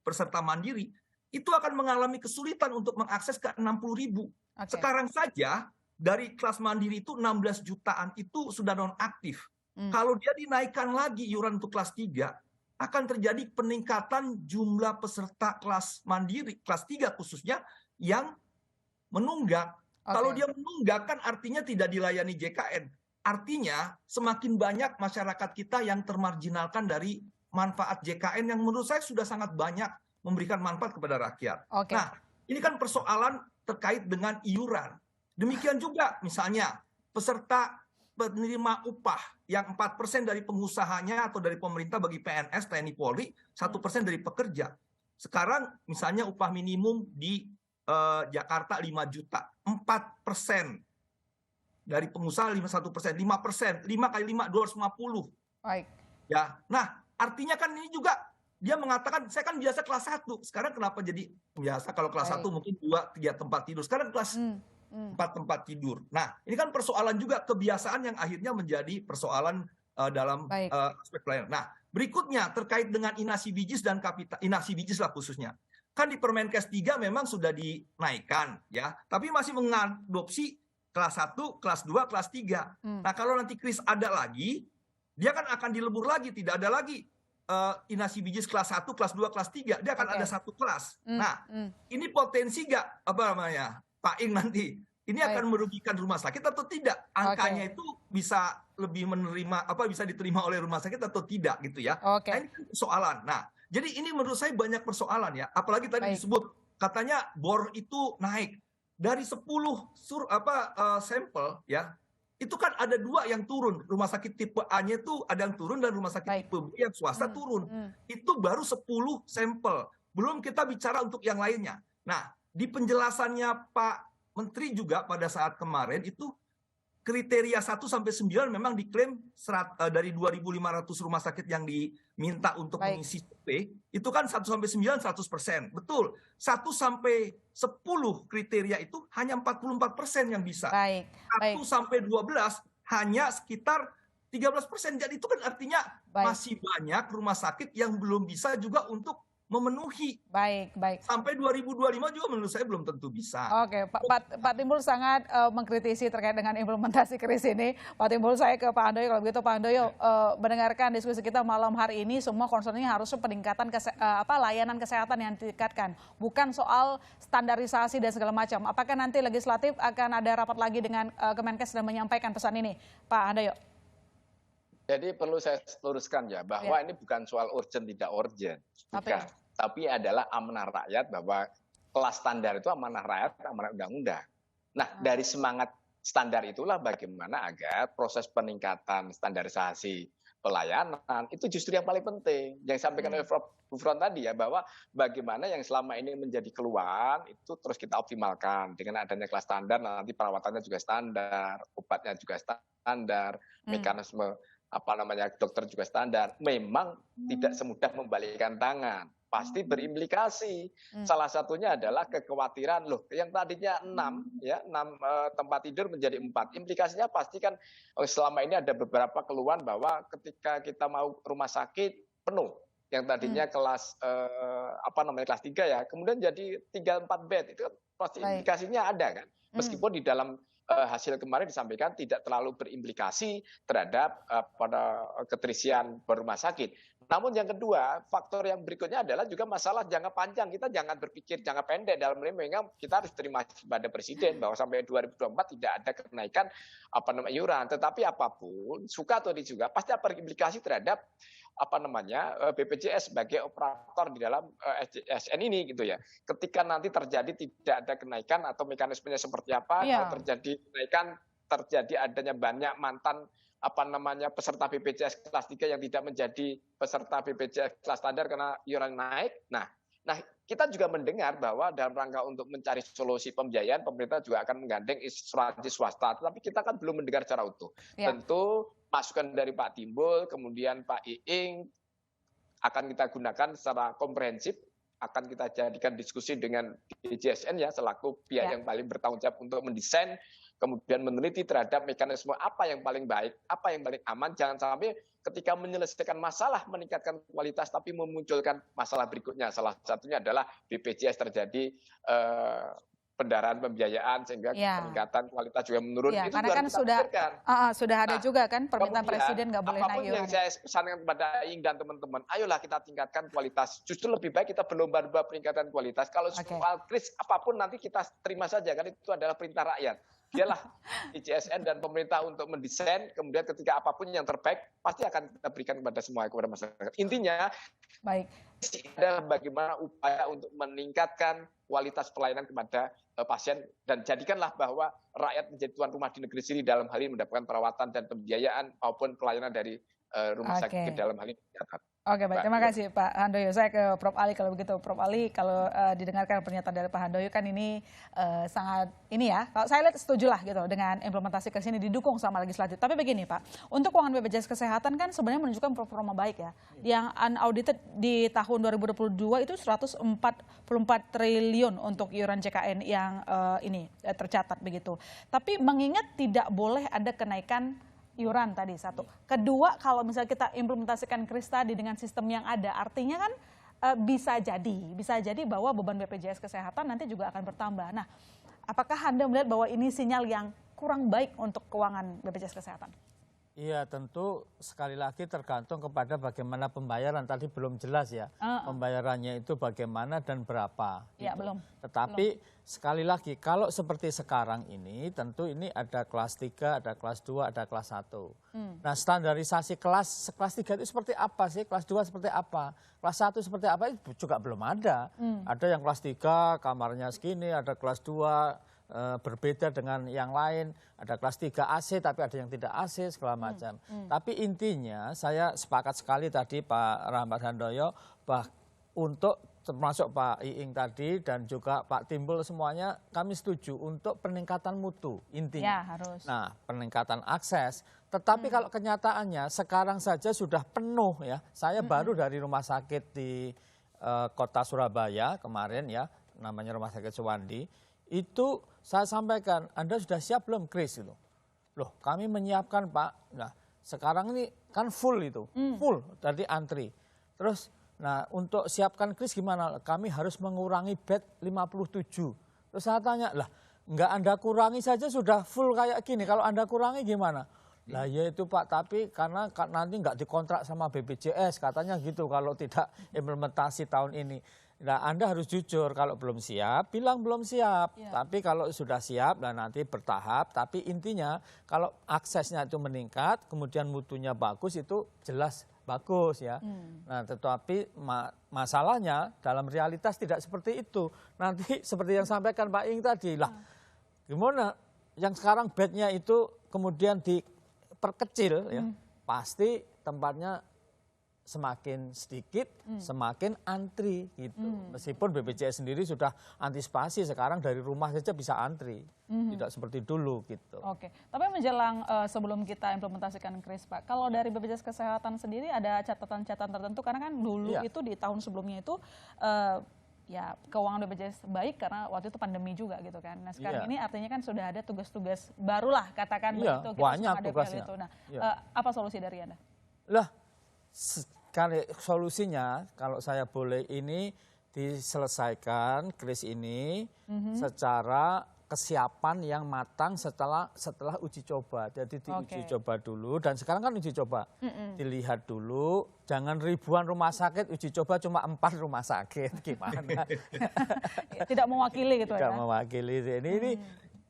peserta mandiri itu akan mengalami kesulitan untuk mengakses ke 60.000. Sekarang saja dari kelas mandiri itu 16 jutaan itu sudah nonaktif. Kalau dia dinaikkan lagi iuran untuk kelas 3, akan terjadi peningkatan jumlah peserta kelas mandiri, kelas 3 khususnya, yang menunggak. Kalau dia menunggak kan artinya tidak dilayani JKN. Artinya semakin banyak masyarakat kita yang termarginalkan dari manfaat JKN yang menurut saya sudah sangat banyak memberikan manfaat kepada rakyat. Nah, ini kan persoalan terkait dengan iuran. Demikian juga misalnya peserta penerima upah yang 4% dari pengusahanya atau dari pemerintah bagi PNS, TNI, Polri, 1% dari pekerja. Sekarang misalnya upah minimum di Jakarta 5 juta, 4% dari pengusaha 51%, 5%, 5 kali 5, 250. Baik. Ya, nah artinya kan ini juga dia mengatakan saya kan biasa kelas 1, sekarang kenapa jadi biasa kalau kelas 1 mungkin 2-3 tempat tidur, sekarang kelas 4 tempat tidur. Nah, ini kan persoalan juga kebiasaan yang akhirnya menjadi persoalan dalam aspek pelayanan. Nah, berikutnya terkait dengan inasi bijis dan inasi bijis lah khususnya. Kan di Permenkes 3 memang sudah dinaikkan ya, tapi masih mengadopsi kelas 1, kelas 2, kelas 3. Nah, kalau nanti Kris ada lagi, dia kan akan dilebur lagi, tidak ada lagi inasi bijis kelas 1, kelas 2, kelas 3, dia akan ada satu kelas. Nah, ini potensi nggak Pak Ing nanti ini akan merugikan rumah sakit atau tidak? Angkanya itu bisa lebih menerima bisa diterima oleh rumah sakit atau tidak gitu ya. Nah, ini kan persoalan. Nah, jadi ini menurut saya banyak persoalan ya. Apalagi tadi disebut katanya bor itu naik dari 10 sampel ya. Itu kan ada 2 yang turun. Rumah sakit tipe A-nya itu ada yang turun dan rumah sakit tipe B yang swasta turun. Itu baru 10 sampel. Belum kita bicara untuk yang lainnya. Nah, di penjelasannya Pak Menteri juga pada saat kemarin itu kriteria 1-9 memang diklaim dari 2.500 rumah sakit yang diminta untuk mengisi survei, itu kan 1-9 100%. Betul. 1-10 kriteria itu hanya 44% yang bisa. 1-12 hanya sekitar 13%. Jadi itu kan artinya masih banyak rumah sakit yang belum bisa juga untuk memenuhi. Baik, baik. Sampai 2025 juga menurut saya belum tentu bisa. Oke, Pak Timbul sangat mengkritisi terkait dengan implementasi KRIS ini. Pak Timbul, saya ke Pak Handoyo. Kalau begitu Pak Handoyo, mendengarkan diskusi kita malam hari ini, semua concernnya harusnya peningkatan layanan kesehatan yang ditingkatkan, bukan soal standarisasi dan segala macam. Apakah nanti legislatif akan ada rapat lagi dengan Kemenkes dan menyampaikan pesan ini, Pak Handoyo? Jadi perlu saya luruskan ya, bahwa ini bukan soal urgent tidak urgent, bukan. Tapi adalah amanah rakyat, bahwa kelas standar itu amanah rakyat, amanah undang-undang. Nah, dari semangat standar itulah bagaimana agar proses peningkatan standarisasi pelayanan itu justru yang paling penting. Yang disampaikan oleh Prof. Gufron tadi ya, bahwa bagaimana yang selama ini menjadi keluhan itu terus kita optimalkan. Dengan adanya kelas standar, nanti perawatannya juga standar, obatnya juga standar, mekanisme dokter juga standar. Memang tidak semudah membalikkan tangan, pasti berimplikasi. Salah satunya adalah kekhawatiran, loh yang tadinya 6 tempat tidur menjadi 4. Implikasinya pasti kan selama ini ada beberapa keluhan bahwa ketika kita mau rumah sakit penuh, yang tadinya kelas kelas 3 ya, kemudian jadi 3-4 bed, itu pasti implikasinya ada kan. Meskipun di dalam hasil kemarin disampaikan tidak terlalu berimplikasi terhadap keterisian rumah sakit. Namun yang kedua, faktor yang berikutnya adalah juga masalah jangka panjang. Kita jangan berpikir jangka pendek, dalam ini memang kita harus terima pada Presiden bahwa sampai 2024 tidak ada kenaikan iuran. Tetapi apapun, suka atau tidak, pasti ada implikasi terhadap BPJS sebagai operator di dalam SN ini gitu ya. Ketika nanti terjadi tidak ada kenaikan atau mekanismenya seperti apa, kalau terjadi kenaikan, terjadi adanya banyak mantan peserta BPJS kelas 3 yang tidak menjadi peserta BPJS kelas standar karena iuran naik. Nah, kita juga mendengar bahwa dalam rangka untuk mencari solusi pembiayaan, pemerintah juga akan menggandeng asuransi swasta. Tetapi kita kan belum mendengar secara utuh. Tentu masukan dari Pak Timbul, kemudian Pak Iing akan kita gunakan secara komprehensif, akan kita jadikan diskusi dengan DJSN ya selaku pihak yang paling bertanggung jawab untuk mendesain, kemudian meneliti terhadap mekanisme apa yang paling baik, apa yang paling aman. Jangan sampai ketika menyelesaikan masalah meningkatkan kualitas tapi memunculkan masalah berikutnya. Salah satunya adalah BPJS terjadi pendarahan pembiayaan sehingga peningkatan kualitas juga menurun. Itu karena kan sudah ada juga kan permintaan Presiden nggak boleh naik. Apapun yang saya pesankan kepada Iing dan teman-teman, ayolah kita tingkatkan kualitas. Justru lebih baik kita berlomba-lomba peningkatan kualitas. Kalau soal kris apapun nanti kita terima saja, kan itu adalah perintah rakyat. Biarlah ICSN dan pemerintah untuk mendesain, kemudian ketika apapun yang terbaik pasti akan kita berikan kepada masyarakat. Intinya adalah bagaimana upaya untuk meningkatkan kualitas pelayanan kepada pasien, dan jadikanlah bahwa rakyat menjadi tuan rumah di negeri sendiri dalam hal ini mendapatkan perawatan dan pembiayaan maupun pelayanan dari rumah sakit dalam hal ini. Oke, baik. Terima kasih Pak Handoyo. Saya ke Prof. Ali kalau begitu. Prof. Ali, kalau didengarkan pernyataan dari Pak Handoyo kan ini sangat kalau saya lihat setujulah gitu dengan implementasi ke sini didukung sama legislatif. Tapi begini Pak, untuk keuangan BPJS Kesehatan kan sebenarnya menunjukkan performa baik ya. Yang unaudited di tahun 2022 itu 144 triliun untuk iuran JKN yang tercatat begitu. Tapi mengingat tidak boleh ada kenaikan iuran tadi satu. Kedua, kalau misalnya kita implementasikan KRIS tadi dengan sistem yang ada, artinya kan bisa jadi bahwa beban BPJS Kesehatan nanti juga akan bertambah. Nah, apakah Anda melihat bahwa ini sinyal yang kurang baik untuk keuangan BPJS Kesehatan? Iya, tentu sekali lagi tergantung kepada bagaimana pembayaran. Tadi belum jelas ya, pembayarannya itu bagaimana dan berapa. Ya, gitu. belum. Tetapi sekali lagi, kalau seperti sekarang ini, tentu ini ada kelas 3, ada kelas 2, ada kelas 1. Nah, standarisasi kelas 3 itu seperti apa sih? Kelas 2 seperti apa? Kelas 1 seperti apa? Itu juga belum ada. Ada yang kelas 3 kamarnya segini, ada kelas 2 berbeda dengan yang lain, ada kelas 3 AC tapi ada yang tidak AC segala macam. Tapi intinya saya sepakat sekali tadi Pak Rahmat Handoyo untuk termasuk Pak Iing tadi dan juga Pak Timbul semuanya kami setuju untuk peningkatan mutu intinya. Ya, harus. Nah, peningkatan akses. Tetapi kalau kenyataannya sekarang saja sudah penuh ya. Saya baru dari rumah sakit di kota Surabaya kemarin ya, namanya Rumah Sakit Suwandi. Itu saya sampaikan, Anda sudah siap belum KRIS itu? Loh, kami menyiapkan Pak. Nah, sekarang ini kan full itu, full tadi antri. Terus Nah, untuk siapkan kris gimana? Kami harus mengurangi bed 57. Terus saya tanya, lah nggak Anda kurangi saja sudah full kayak gini, kalau Anda kurangi gimana? Lah ya itu Pak, tapi karena nanti nggak dikontrak sama BPJS, katanya gitu kalau tidak implementasi tahun ini. Nah, Anda harus jujur, kalau belum siap, bilang belum siap. Ya. Tapi kalau sudah siap, nah nanti bertahap. Tapi intinya kalau aksesnya itu meningkat, kemudian mutunya bagus, itu jelas bagus ya. Nah, tetapi masalahnya dalam realitas tidak seperti itu. Nanti seperti yang sampaikan Pak Ing tadi, lah gimana yang sekarang bednya itu kemudian diperkecil ya, pasti tempatnya semakin sedikit, semakin antri gitu. Meskipun BPJS sendiri sudah antisipasi sekarang dari rumah saja bisa antri, tidak seperti dulu gitu. Oke, tapi menjelang sebelum kita implementasikan kris Pak, kalau dari BPJS Kesehatan sendiri ada catatan-catatan tertentu karena kan dulu itu di tahun sebelumnya itu ya keuangan BPJS baik karena waktu itu pandemi juga gitu kan. Nah sekarang ini artinya kan sudah ada tugas-tugas barulah katakan begitu. Banyak tugasnya. Itu. Nah apa solusi dari Anda? Lah sekali solusinya kalau saya boleh ini diselesaikan kris ini secara kesiapan yang matang setelah uji coba. Jadi diuji coba dulu dan sekarang kan uji coba. Dilihat dulu, jangan ribuan rumah sakit, uji coba cuma 4 rumah sakit. Gimana? Tidak mewakili gitu ya? Tidak mewakili. Ini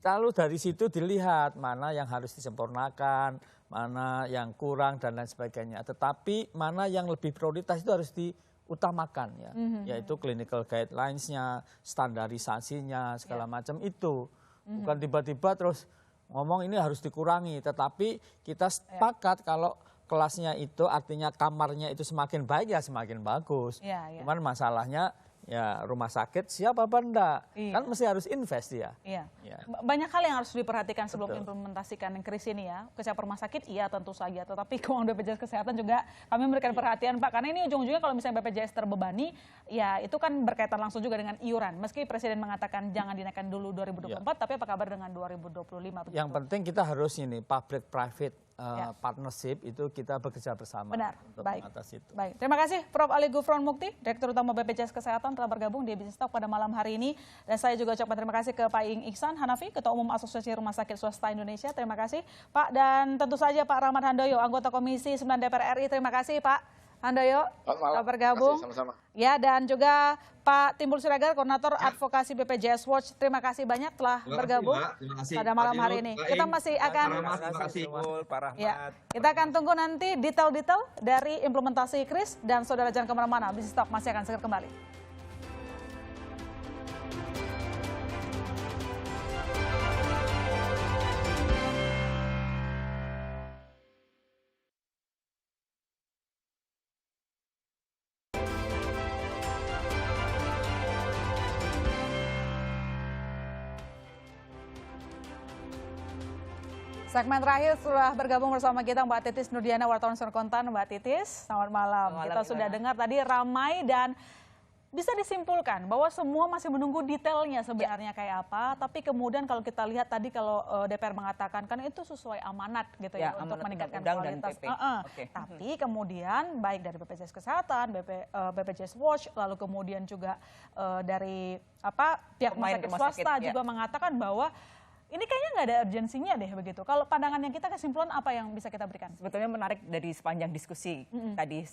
lalu dari situ dilihat mana yang harus disempurnakan, mana yang kurang dan lain sebagainya. Tetapi mana yang lebih prioritas itu harus diutamakan ya, yaitu clinical guidelines-nya, standarisasinya, segala macam itu. Bukan tiba-tiba terus ngomong ini harus dikurangi, tetapi kita sepakat kalau kelasnya itu artinya kamarnya itu semakin baik ya semakin bagus. Cuman masalahnya ya rumah sakit siap apa enggak? Kan mesti harus invest ya. Banyak hal yang harus diperhatikan sebelum implementasikan kris ini ya. Kesiapan rumah sakit iya tentu saja, tetapi keuangan BPJS Kesehatan juga kami memberikan perhatian Pak. Karena ini ujung-ujungnya kalau misalnya BPJS terbebani, ya itu kan berkaitan langsung juga dengan iuran. Meski Presiden mengatakan jangan dinaikkan dulu 2024, tapi apa kabar dengan 2025? Begitu? Yang penting kita harus ini public private partnership itu kita bekerja bersama. Benar, untuk baik. mengatasi itu. Baik, terima kasih Prof. Ali Gufron Mukti, Direktur Utama BPJS Kesehatan telah bergabung di Business Talk pada malam hari ini. Dan saya juga ucapkan terima kasih ke Pak Iing Ihsan Hanafi, Ketua Umum Asosiasi Rumah Sakit Swasta Indonesia. Terima kasih Pak, dan tentu saja Pak Rahmat Handoyo, anggota Komisi 9 DPR RI. Terima kasih Pak Handoyo telah bergabung. Sama-sama. Ya, dan juga Pak Timbul Siregar, Koordinator Advokasi BPJS Watch. Terima kasih banyak telah bergabung pada malam hari ini. Kita masih akan kita akan tunggu nanti detail-detail dari implementasi kris, dan saudara jangan kemana-mana. Business Talk masih akan segera kembali. Segmen terakhir sudah bergabung bersama kita Mbak Titis Nurdiana, wartawan Sumber Kontan. Mbak Titis, selamat malam. Kita sudah dengar tadi ramai dan bisa disimpulkan bahwa semua masih menunggu detailnya sebenarnya kayak apa. Tapi kemudian kalau kita lihat tadi kalau DPR mengatakan kan itu sesuai amanat gitu ya untuk meningkatkan kualitas. Tapi kemudian baik dari BPJS Kesehatan, BPJS Watch, lalu kemudian juga dari pihak rumah sakit swasta juga mengatakan bahwa ini kayaknya nggak ada urgensinya deh begitu. Kalau pandangannya kita, kesimpulan apa yang bisa kita berikan? Sebetulnya menarik dari sepanjang diskusi tadi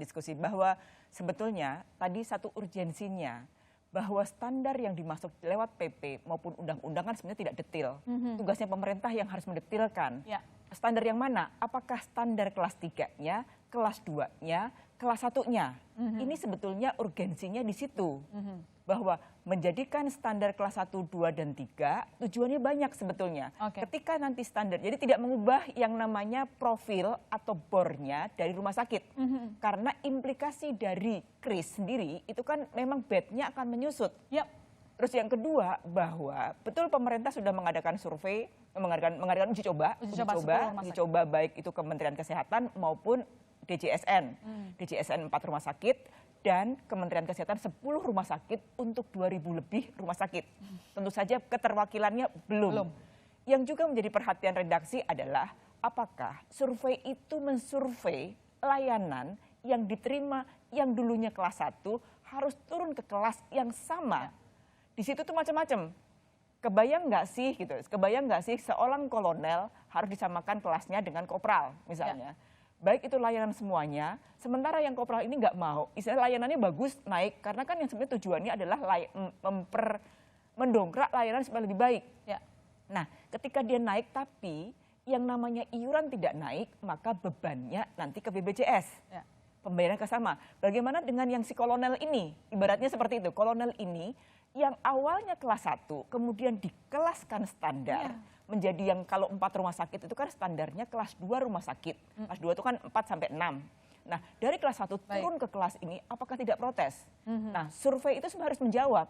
diskusi bahwa sebetulnya tadi satu urgensinya bahwa standar yang dimasuk lewat PP maupun undang-undang kan sebenarnya tidak detail. Tugasnya pemerintah yang harus mendetilkan. Standar yang mana? Apakah standar kelas 3-nya, kelas 2-nya, kelas 1-nya? Ini sebetulnya urgensinya di situ. Bahwa menjadikan standar kelas 1, 2, dan 3 tujuannya banyak sebetulnya. Ketika nanti standar, jadi tidak mengubah yang namanya profil atau bornya dari rumah sakit. Karena implikasi dari kris sendiri itu kan memang bednya akan menyusut. Terus yang kedua bahwa betul pemerintah sudah mengadakan survei, mengadakan uji coba baik itu Kementerian Kesehatan maupun DJSN. DJSN 4 rumah sakit dan Kementerian Kesehatan 10 rumah sakit untuk 2.000 lebih rumah sakit. Tentu saja keterwakilannya belum. Yang juga menjadi perhatian redaksi adalah apakah survei itu mensurvei layanan yang diterima yang dulunya kelas 1 harus turun ke kelas yang sama. Di situ tuh macam-macam. Kebayang nggak sih gitu? Kebayang nggak sih seorang kolonel harus disamakan kelasnya dengan kopral misalnya? Baik itu layanan semuanya, sementara yang kopral ini nggak mau. Istilah layanannya bagus naik karena kan yang sebenarnya tujuannya adalah mendongkrak layanan supaya lebih baik. Nah, ketika dia naik tapi yang namanya iuran tidak naik, maka bebannya nanti ke BPJS. Pembayaran ke sama. Bagaimana dengan yang si kolonel ini? Ibaratnya seperti itu. Kolonel ini yang awalnya kelas 1, kemudian dikelaskan standar. Menjadi yang kalau 4 rumah sakit itu kan standarnya kelas 2 rumah sakit. Kelas 2 itu kan 4 sampai 6. Nah, dari kelas 1 turun ke kelas ini, apakah tidak protes? Nah, survei itu harus menjawab.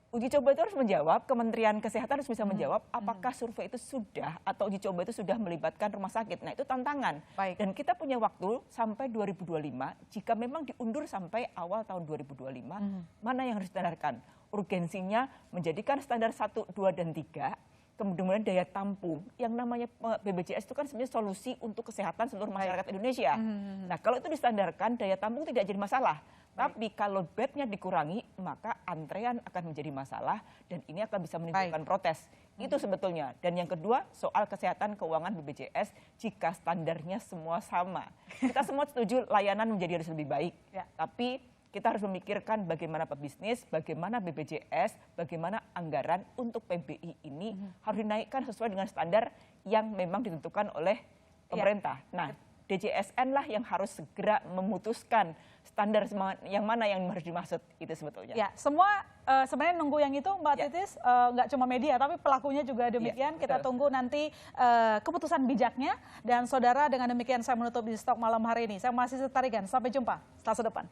Uji coba itu harus menjawab, Kementerian Kesehatan harus bisa menjawab apakah survei itu sudah atau uji coba itu sudah melibatkan rumah sakit. Nah itu tantangan. Dan kita punya waktu sampai 2025, jika memang diundur sampai awal tahun 2025, mana yang harus distandarkan? Urgensinya menjadikan standar 1, 2, dan 3, kemudian daya tampung, yang namanya BPJS itu kan sebenarnya solusi untuk kesehatan seluruh masyarakat Indonesia. Nah kalau itu distandarkan, daya tampung tidak jadi masalah. Tapi kalau bednya dikurangi, maka antrean akan menjadi masalah dan ini akan bisa menimbulkan protes. Itu sebetulnya. Dan yang kedua, soal kesehatan keuangan BPJS, jika standarnya semua sama. Kita semua setuju layanan menjadi harus lebih baik. Tapi kita harus memikirkan bagaimana pebisnis, bagaimana BPJS, bagaimana anggaran untuk PBI ini harus dinaikkan sesuai dengan standar yang memang ditentukan oleh pemerintah. Nah, DJSN lah yang harus segera memutuskan standar yang mana yang harus dimaksud, itu sebetulnya. Ya, semua sebenarnya nunggu yang itu, Mbak Titis, nggak cuma media, tapi pelakunya juga demikian. Kita tunggu nanti keputusan bijaknya. Dan saudara, dengan demikian saya menutup di Stok malam hari ini. Saya masih Tarigan, sampai jumpa Selasa depan.